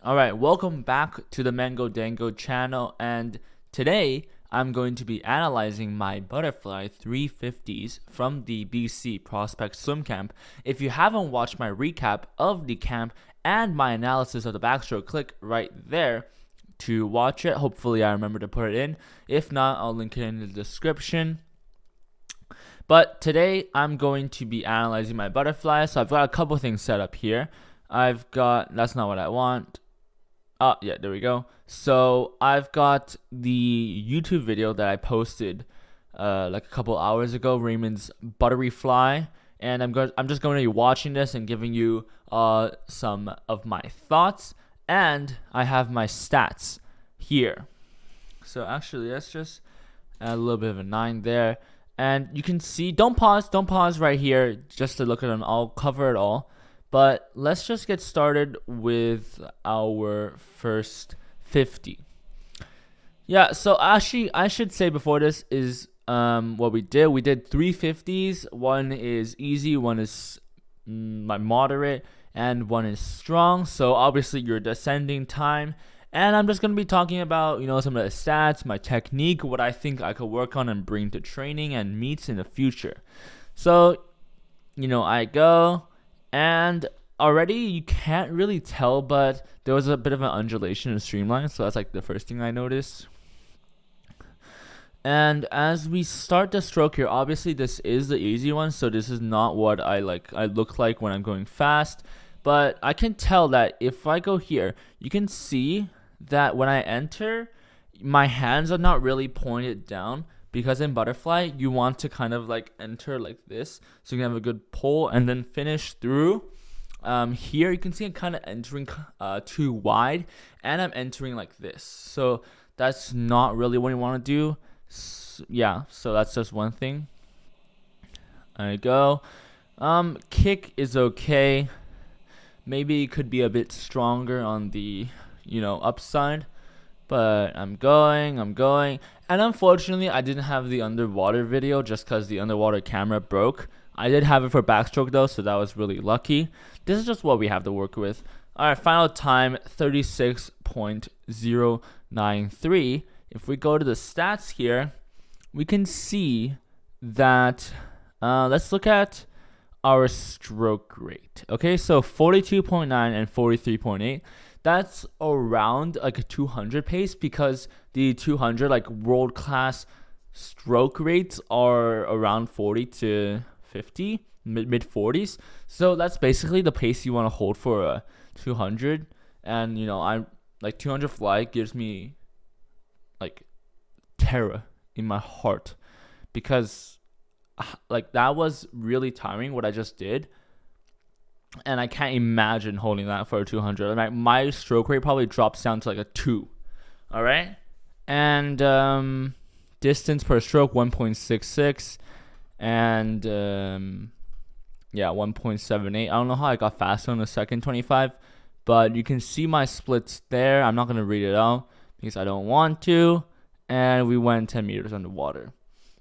All right, welcome back to the Mango Dango channel, and today I'm going to be analyzing my butterfly 350s from the BC Prospect Swim Camp. If you haven't watched my recap of the camp and my analysis of the backstroke, click right there to watch it. Hopefully I remember to put it in. If not, I'll link it in the description. But today I'm going to be analyzing my butterfly, so I've got a couple things set up here. That's not what I want. Yeah, there we go. So I've got the YouTube video that I posted like a couple hours ago, Raymond's buttery fly, and I'm just going to be watching this and giving you some of my thoughts, and I have my stats here. So actually, let's just add a little bit of a 9 there, and you can see. Don't pause right here just to look at them. I'll cover it all. But let's just get started with our first 50. Yeah, so actually, I should say before this is what we did. We did 350s. One is easy, one is moderate, and one is strong. So obviously, your descending time. And I'm just going to be talking about, some of the stats, my technique, what I think I could work on and bring to training and meets in the future. So, I go. And already you can't really tell, but there was a bit of an undulation and streamline. So that's like the first thing I noticed. And as we start the stroke here, obviously this is the easy one. So this is not what I look like when I'm going fast. But I can tell that if I go here, you can see that when I enter, my hands are not really pointed down. Because in butterfly, you want to kind of enter like this. So you can have a good pull and then finish through. Here you can see I'm kind of entering too wide. And I'm entering like this. So that's not really what you want to do. So that's just one thing. I go. Kick is okay. Maybe it could be a bit stronger on the, upside. But I'm going. And unfortunately, I didn't have the underwater video just because the underwater camera broke. I did have it for backstroke though, so that was really lucky. This is just what we have to work with. All right, final time, 36.093. If we go to the stats here, we can see that, let's look at our stroke rate. Okay, so 42.9 and 43.8. That's around like a 200 pace because the 200 world class stroke rates are around 40 to 50, mid 40s. So that's basically the pace you want to hold for a 200. And I'm 200 fly gives me terror in my heart because that was really tiring what I just did. And I can't imagine holding that for a 200. My stroke rate probably drops down to a 2. All right. And distance per stroke, 1.66. And 1.78. I don't know how I got faster on the second 25. But you can see my splits there. I'm not going to read it out because I don't want to. And we went 10 meters underwater.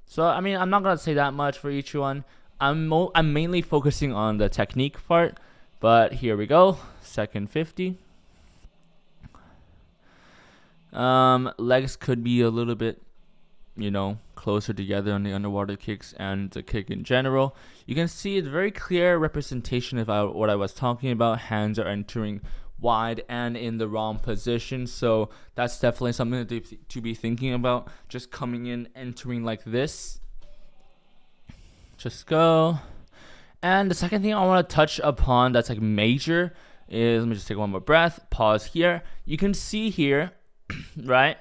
So, I'm not going to say that much for each one. I'm mainly focusing on the technique part, but here we go. Second 50. Legs could be a little bit, closer together on the underwater kicks and the kick in general. You can see it's very clear representation of what I was talking about. Hands are entering wide and in the wrong position, so that's definitely something to be thinking about. Just coming in, entering like this. Just go. And the second thing I want to touch upon that's major is, let me just take one more breath, pause here. You can see here, right,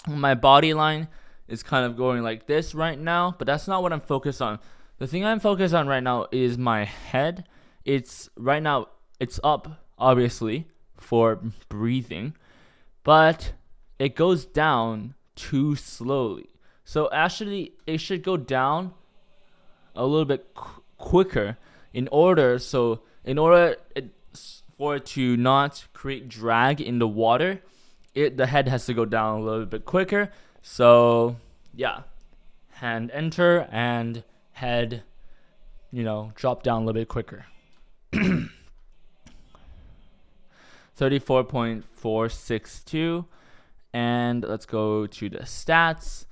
my body line is kind of going like this right now, but that's not what I'm focused on. The thing I'm focused on right now is my head. It's up, obviously, for breathing, but it goes down too slowly. So actually, it should go down a little bit quicker in order for it to not create drag in the water. The head has to go down a little bit quicker. So yeah, hand enter and head drop down a little bit quicker. 34.462. And let's go to the stats.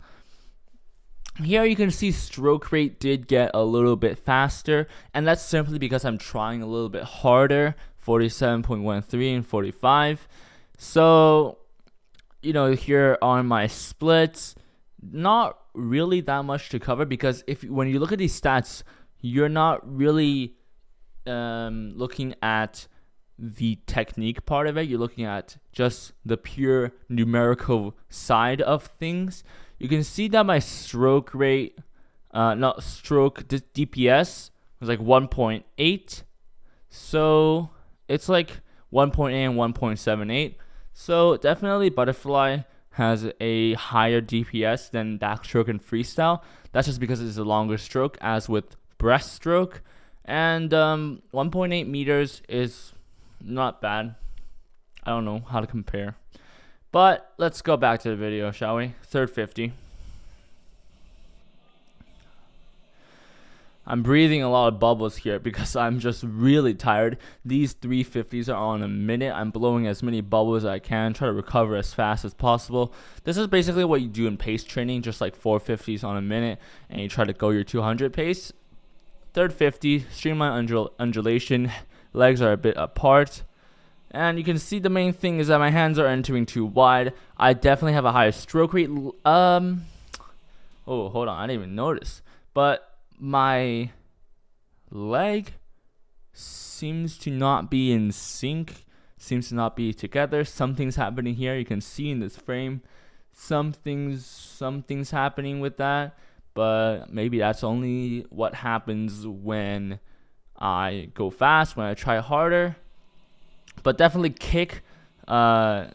Here you can see stroke rate did get a little bit faster, and that's simply because I'm trying a little bit harder, 47.13 and 45. So, here on my splits, not really that much to cover, because when you look at these stats, you're not really looking at the technique part of it. You're looking at just the pure numerical side of things. You can see that my stroke rate, DPS was like 1.8. So it's like 1.8 and 1.78. So definitely Butterfly has a higher DPS than backstroke and freestyle. That's just because it's a longer stroke, as with breaststroke. And 1.8 meters is not bad. I don't know how to compare. But let's go back to the video, shall we? Third 50. I'm breathing a lot of bubbles here because I'm just really tired. These 350s are on a minute. I'm blowing as many bubbles as I can, try to recover as fast as possible. This is basically what you do in pace training, just like 450s on a minute, and you try to go your 200 pace. Third 50, streamline undulation, legs are a bit apart. And you can see the main thing is that my hands are entering too wide. I definitely have a higher stroke rate. Oh, hold on. I didn't even notice. But my leg seems to not be in sync. Seems to not be together. Something's happening here. You can see in this frame. Something's happening with that. But maybe that's only what happens when I go fast, when I try harder. But definitely kick effort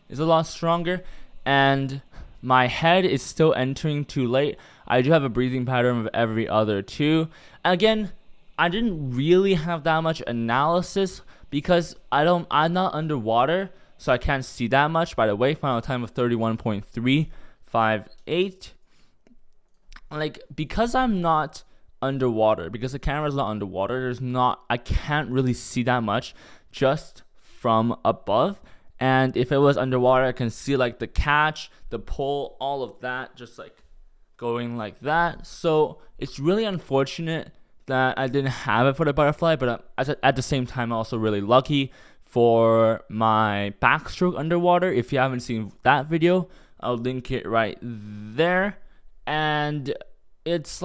is a lot stronger, and my head is still entering too late. I do have a breathing pattern of every other 2. Again, I didn't really have that much analysis because I'm not underwater, so I can't see that much. By the way, final time of 31.358. Like, because I'm not underwater, because the camera's not underwater, I can't really see that much just from above. And if it was underwater, I can see like the catch, the pull, all of that just like going like that. So it's really unfortunate that I didn't have it for the butterfly, but at the same time, I'm also really lucky for my backstroke underwater. If you haven't seen that video, I'll link it right there. And it's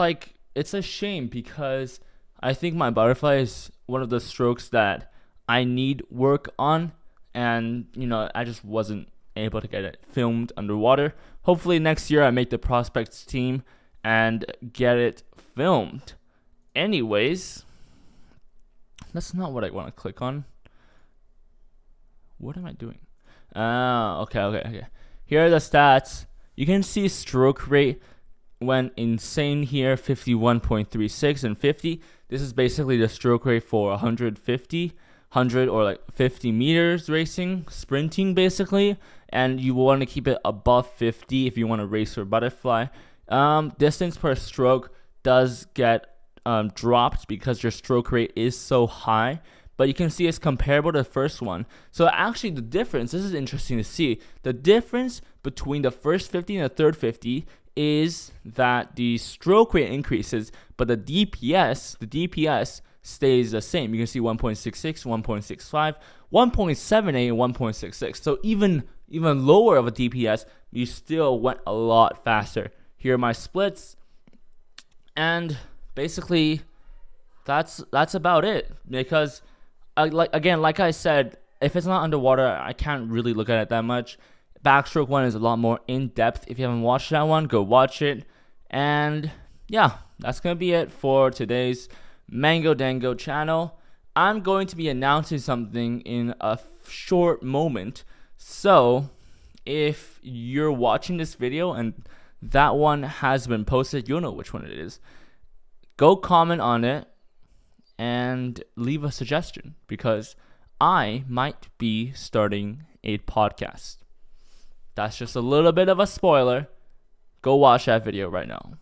a shame because I think my butterfly is one of the strokes that I need work on, and I just wasn't able to get it filmed underwater. Hopefully next year I make the prospects team and get it filmed. Anyways, that's not what I want to click on. What am I doing? Okay. Here are the stats. You can see stroke rate went insane here, 51.36 and 50. This is basically the stroke rate for 100 or like 50 meters racing, sprinting basically, and you want to keep it above 50 if you want to race for butterfly. Distance per stroke does get dropped because your stroke rate is so high, but you can see it's comparable to the first one. So actually the difference, this is interesting to see, the difference between the first 50 and the third 50 is that the stroke rate increases, but the DPS stays the same. You can see 1.66, 1.65, 1.78, and 1.66. So even lower of a DPS, you still went a lot faster. Here are my splits, and basically that's about it. Because like I said, if it's not underwater, I can't really look at it that much. Backstroke one is a lot more in-depth. If you haven't watched that one, go watch it. And yeah, that's going to be it for today's Mango Dango channel. I'm going to be announcing something in a short moment. So if you're watching this video and that one has been posted, you'll know which one it is. Go comment on it and leave a suggestion, because I might be starting a podcast. That's just a little bit of a spoiler. Go watch that video right now.